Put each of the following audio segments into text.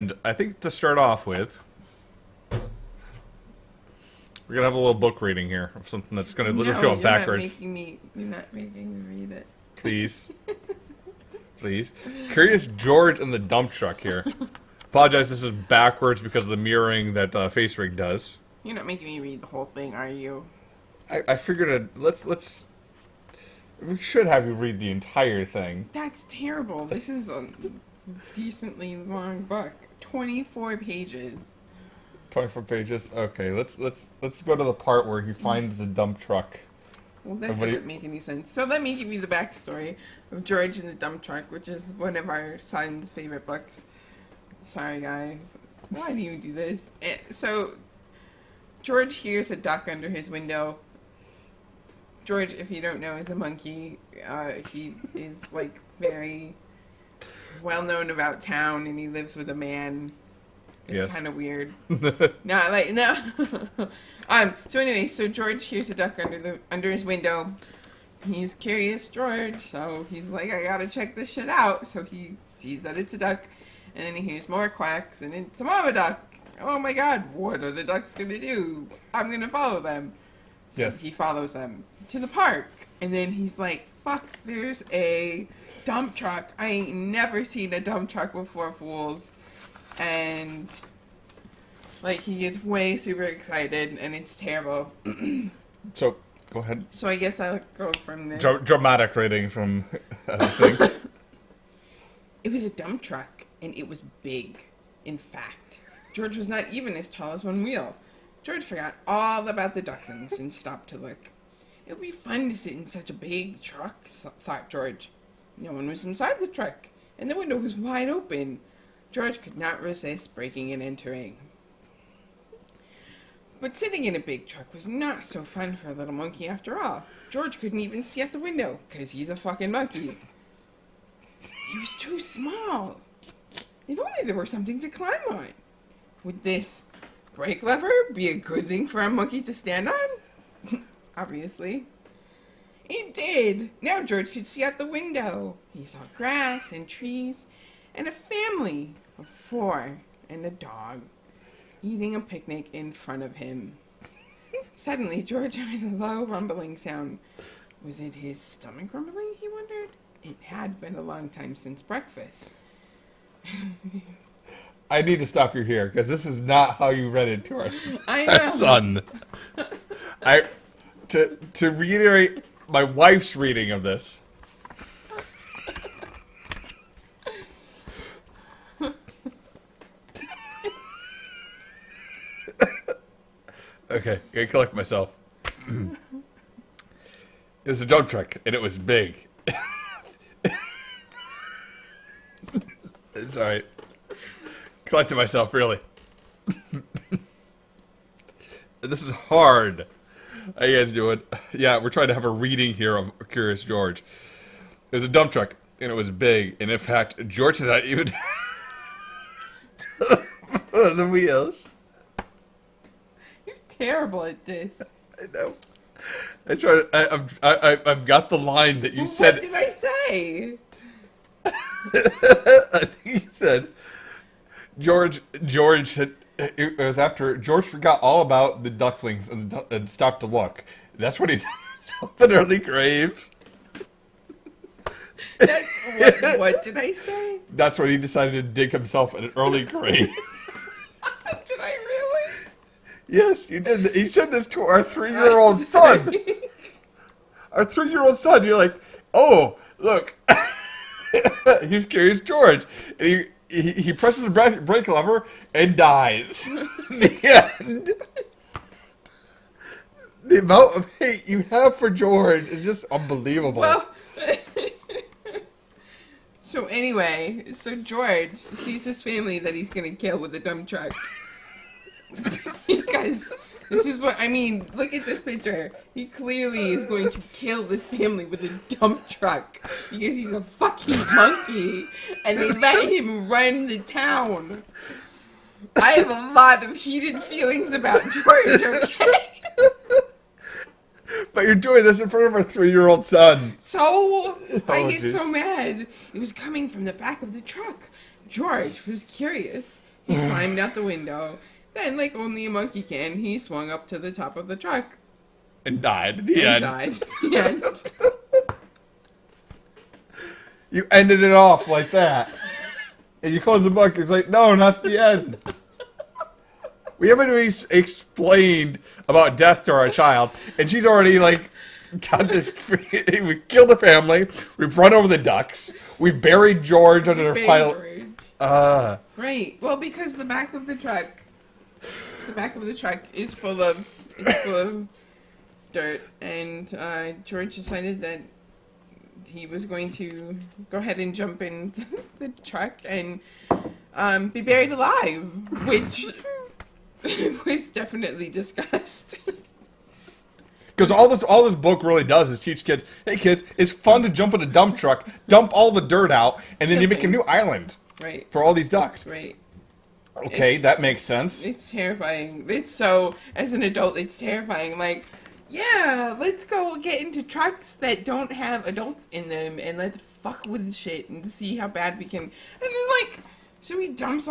And I think to start off with, we're gonna have a little book reading here of something that's gonna literally No, show up you're not backwards. making me. You're not making me read it. Please, please. Curious George and the dump truck here. Apologize, this is backwards because of the mirroring that Face Rig does. You're not making me read the whole thing, are you? I figured let's we should have you read the entire thing. That's terrible. This is a decently long book. 24 pages. 24 pages. Okay, let's go to the part where he finds the dump truck. Well, that And what do doesn't make any sense. So let me give you the backstory of George and the Dump Truck, which is one of our son's favorite books. Sorry, guys. Why do you do this? So, George hears a duck under his window. George, if you don't know, is a monkey. He is, like, very well known about town, and he lives with a man. It's Yes. kind of weird. No. So anyway, so George hears a duck under his window. He's curious, George, so he's like, I gotta check this shit out. So he sees that it's a duck, and then he hears more quacks, and it's a mama duck. Oh my god, what are the ducks gonna do? I'm gonna follow them. So Yes. he follows them to the park, and then he's like, fuck, there's a dump truck. I ain't never seen a dump truck before, fools. And like he gets way super excited, and it's terrible. So go ahead. So I guess I'll go from this. Dramatic rating from Aliceink. It was a dump truck, and it was big. In fact, George was not even as tall as one wheel. George forgot all about the ducklings and stopped to look. It would be fun to sit in such a big truck, thought George. No one was inside the truck, and the window was wide open. George could not resist breaking and entering. But sitting in a big truck was not so fun for a little monkey after all. George couldn't even see out the window, because he's a fucking monkey. He was too small. If only there were something to climb on. Would this brake lever be a good thing for a monkey to stand on? Obviously. It did. Now George could see out the window. He saw grass and trees and a family of 4 and a dog eating a picnic in front of him. Suddenly, George heard a low rumbling sound. Was it his stomach rumbling, he wondered? It had been a long time since breakfast. I need to stop you here because this is not how you read it to us, I know. son. To reiterate my wife's reading of this. Okay, I collect myself. It was a dump truck, and it was big. It's alright. Collected myself, really. This is hard. How you guys doing? Yeah, we're trying to have a reading here of Curious George. It was a dump truck, and it was big, and in fact, George had not even the wheels. You're terrible at this. I know. I try to. I've got the line that you said. What did I say? I think you said George had. It was after George forgot all about the ducklings and stopped to look. That's when he took himself an early grave. That's what did I say? That's when he decided to dig himself an early grave. Did I really? Yes, you did. He said this to our 3-year-old son. Our 3-year-old son. You're like, oh, look. Here's Curious George. And he presses the brake lever and dies. The end. The amount of hate you have for George is just unbelievable. Well, so anyway, so George sees his family that he's gonna kill with a dump truck. Because this is what I mean. Look at this picture. He clearly is going to kill this family with a dump truck because he's a fucking monkey, and they let him run the town. I have a lot of heated feelings about George. Okay. But you're doing this in front of our 3-year-old son. So I get geez. so mad. It was coming from the back of the truck. George was curious. He climbed out the window. Then, like only a monkey can, he swung up to the top of the truck. And died. The And end. died. The end. You ended it off like that. And you close the book. It's like, no, not the end. We haven't even explained about death to our child. And she's already, like, got this. We killed the family. We've run over the ducks. We buried George under a pile. Right. Well, because the back of the truck is full of dirt, and George decided that he was going to go ahead and jump in the truck and be buried alive, which was definitely discussed. Because all this book really does is teach kids, hey kids, it's fun to jump in a dump truck, dump all the dirt out, and then you make a new island. Right. For all these ducks. Right. Okay, that makes sense. It's terrifying. It's so, as an adult, it's terrifying. Like, yeah, let's go get into trucks that don't have adults in them, and let's fuck with shit and see how bad we can. And then, like, so he dumps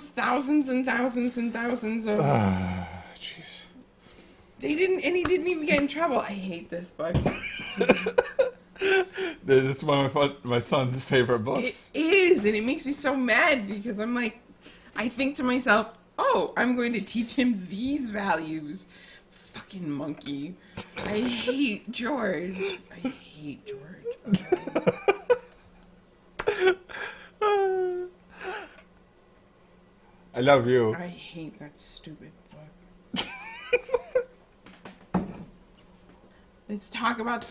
thousands and thousands and thousands of. Jeez. He didn't even get in trouble. I hate this book. This is one of my son's favorite books. It is, and it makes me so mad because I'm like, I think to myself, oh, I'm going to teach him these values. Fucking monkey. I hate George. I hate George. I love you. I hate that stupid book. Let's talk about